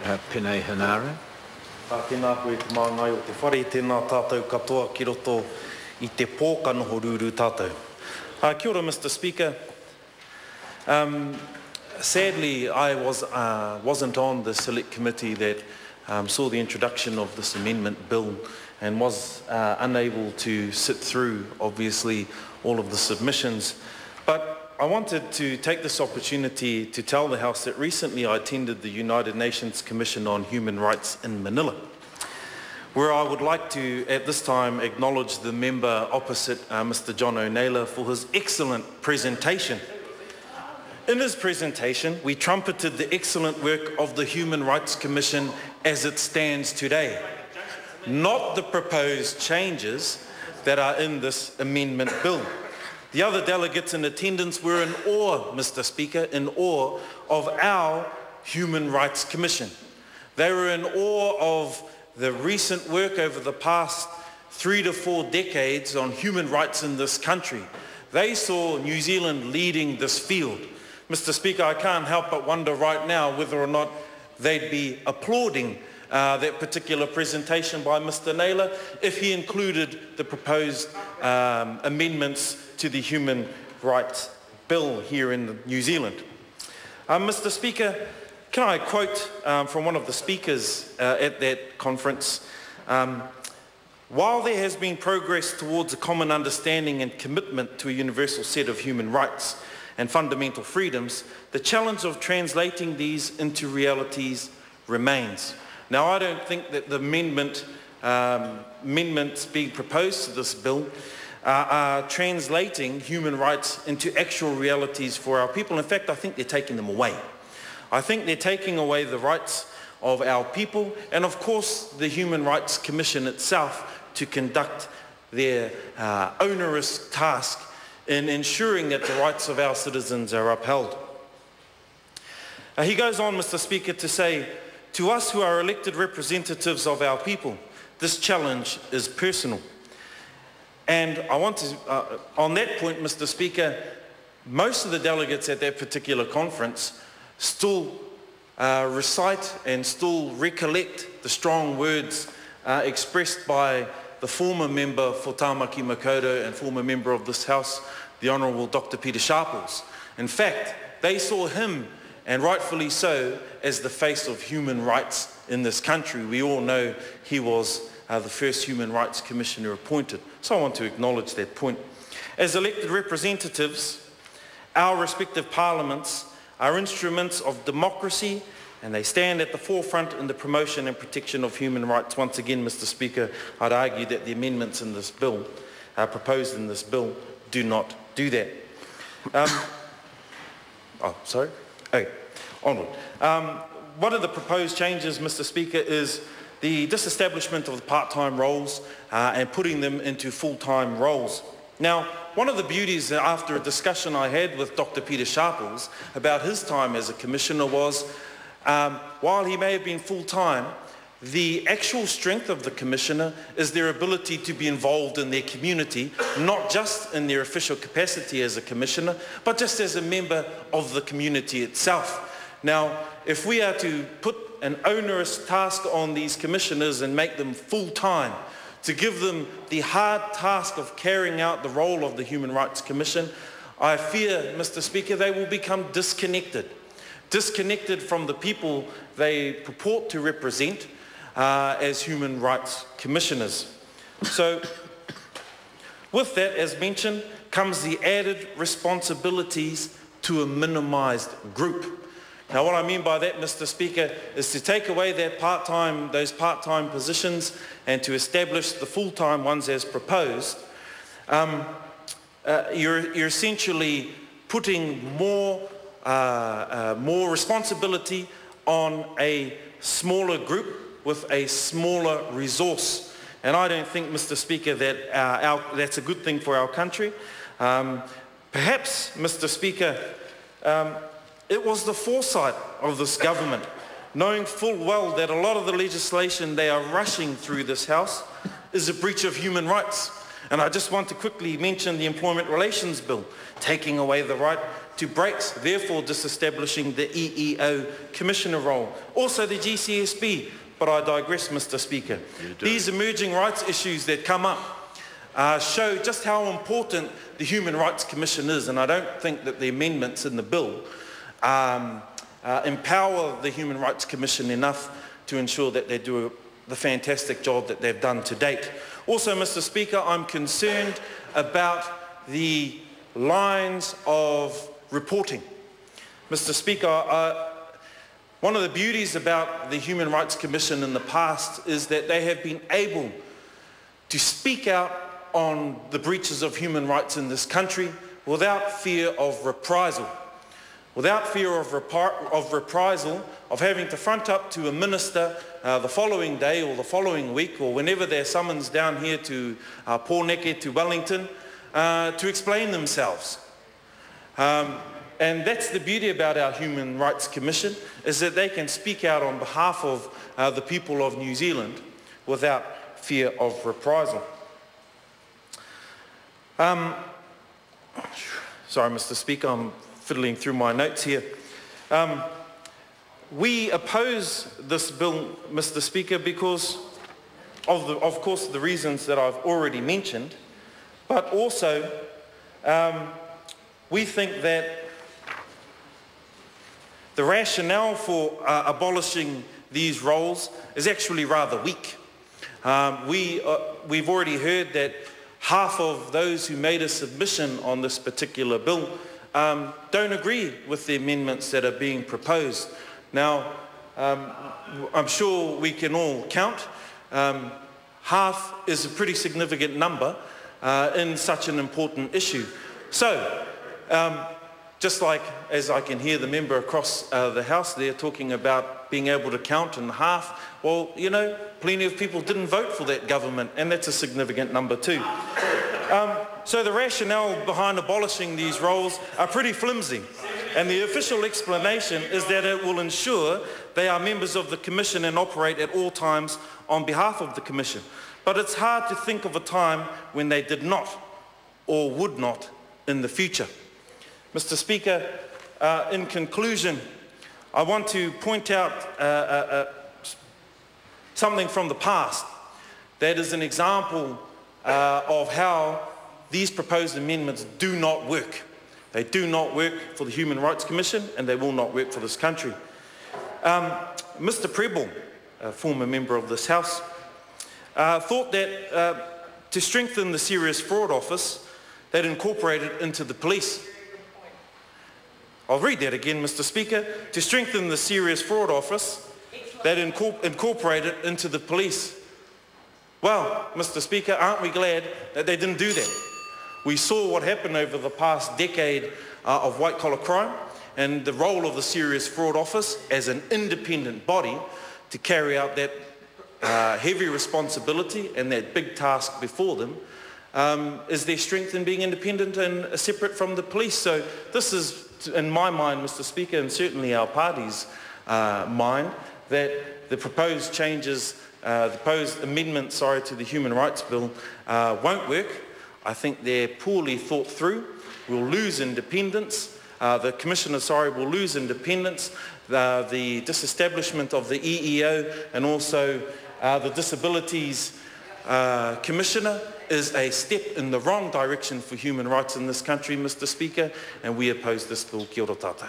Pene Hanare. Tēnā koe te māngai o te whare, tēnā tātou katoa ki roto I te pōkanoho rūru tātou. Kia ora, Mr. Speaker. Sadly, I wasn't on the select committee that saw the introduction of this amendment bill and was unable to sit through, obviously, all of the submissions. But I wanted to take this opportunity to tell the House that recently I attended the United Nations Commission on Human Rights in Manila, where I would like to, at this time, acknowledge the member opposite, Mr. John O'Naylor, for his excellent presentation. In his presentation, we trumpeted the excellent work of the Human Rights Commission as it stands today, not the proposed changes that are in this amendment bill. The other delegates in attendance were in awe, Mr. Speaker, in awe of our Human Rights Commission. They were in awe of the recent work over the past 3 to 4 decades on human rights in this country. They saw New Zealand leading this field. Mr. Speaker, I can't help but wonder right now whether or not they'd be applauding that particular presentation by Mr. Naylor if he included the proposed amendments to the Human Rights Bill here in New Zealand. Mr. Speaker, can I quote from one of the speakers at that conference? While there has been progress towards a common understanding and commitment to a universal set of human rights and fundamental freedoms, the challenge of translating these into realities remains. Now, I don't think that the amendments being proposed to this bill are translating human rights into actual realities for our people. In fact, I think they're taking them away. I think they're taking away the rights of our people and, of course, the Human Rights Commission itself to conduct their onerous task in ensuring that the rights of our citizens are upheld. He goes on, Mr. Speaker, to say, to us who are elected representatives of our people, this challenge is personal. And I want to, on that point, Mr. Speaker, most of the delegates at that particular conference still recite and still recollect the strong words expressed by the former member for Tāmaki Makaurau and former member of this House, the Honourable Dr. Peter Sharples. In fact, they saw him, and rightfully so, as the face of human rights in this country. We all know he was the first Human Rights Commissioner appointed. So I want to acknowledge that point. As elected representatives, our respective parliaments are instruments of democracy, and they stand at the forefront in the promotion and protection of human rights. Once again, Mr. Speaker, I'd argue that the amendments in this bill, proposed in this bill, do not do that. Onward. One of the proposed changes, Mr. Speaker, is the disestablishment of the part-time roles and putting them into full-time roles. Now, one of the beauties after a discussion I had with Dr. Peter Sharples about his time as a commissioner was, while he may have been full-time, the actual strength of the commissioner is their ability to be involved in their community, not just in their official capacity as a commissioner, but just as a member of the community itself. Now, if we are to put an onerous task on these commissioners and make them full-time, to give them the hard task of carrying out the role of the Human Rights Commission, I fear, Mr. Speaker, they will become disconnected from the people they purport to represent as Human Rights Commissioners. So, with that, as mentioned, comes the added responsibilities to a minimised group. Now, what I mean by that, Mr. Speaker, is to take away those part-time positions and to establish the full-time ones as proposed. You're essentially putting more responsibility on a smaller group with a smaller resource. And I don't think, Mr. Speaker, that that's a good thing for our country. Perhaps, Mr. Speaker, it was the foresight of this government, knowing full well that a lot of the legislation they are rushing through this House is a breach of human rights. And I just want to quickly mention the Employment Relations Bill, taking away the right to brakes, therefore disestablishing the EEO Commissioner role. Also the GCSB, but I digress, Mr. Speaker. These emerging rights issues that come up show just how important the Human Rights Commission is, and I don't think that the amendments in the bill empower the Human Rights Commission enough to ensure that they do the fantastic job that they've done to date. Also, Mr. Speaker, I'm concerned about the lines of reporting. Mr. Speaker, one of the beauties about the Human Rights Commission in the past is that they have been able to speak out on the breaches of human rights in this country without fear of reprisal. Without fear of reprisal, of having to front up to a minister the following day or the following week or whenever they're summoned down here to Pōneke, to Wellington, to explain themselves. And that's the beauty about our Human Rights Commission, is that they can speak out on behalf of the people of New Zealand without fear of reprisal. Sorry, Mr. Speaker, I'm fiddling through my notes here. We oppose this bill, Mr. Speaker, because of course, the reasons that I've already mentioned, but also we think that the rationale for abolishing these roles is actually rather weak. We've already heard that half of those who made a submission on this particular bill don't agree with the amendments that are being proposed. Now, I'm sure we can all count. Half is a pretty significant number in such an important issue. So, just like as I can hear the member across the House there talking about being able to count in half, well, you know, plenty of people didn't vote for that government, and that's a significant number too. So the rationale behind abolishing these roles are pretty flimsy, and the official explanation is that it will ensure they are members of the Commission and operate at all times on behalf of the Commission. But it's hard to think of a time when they did not or would not in the future. Mr. Speaker, in conclusion, I want to point out something from the past that is an example of how these proposed amendments do not work. They do not work for the Human Rights Commission, and they will not work for this country. Mr. Prebble, a former member of this House, thought that to strengthen the Serious Fraud Office, they'd incorporate it into the police. I'll read that again, Mr. Speaker. To strengthen the Serious Fraud Office, they'd incorporate it into the police. Well, Mr. Speaker, aren't we glad that they didn't do that? We saw what happened over the past decade of white-collar crime, and the role of the Serious Fraud Office as an independent body to carry out that heavy responsibility and that big task before them is their strength in being independent and separate from the police. So this is, in my mind, Mr. Speaker, and certainly our party's mind, that the proposed changes, the proposed amendments, to the Human Rights Bill won't work. I think they're poorly thought through. We'll lose independence. The Commissioner, will lose independence. The disestablishment of the EEO and also the Disabilities Commissioner is a step in the wrong direction for human rights in this country, Mr. Speaker, and we oppose this bill. Kia ora tātou.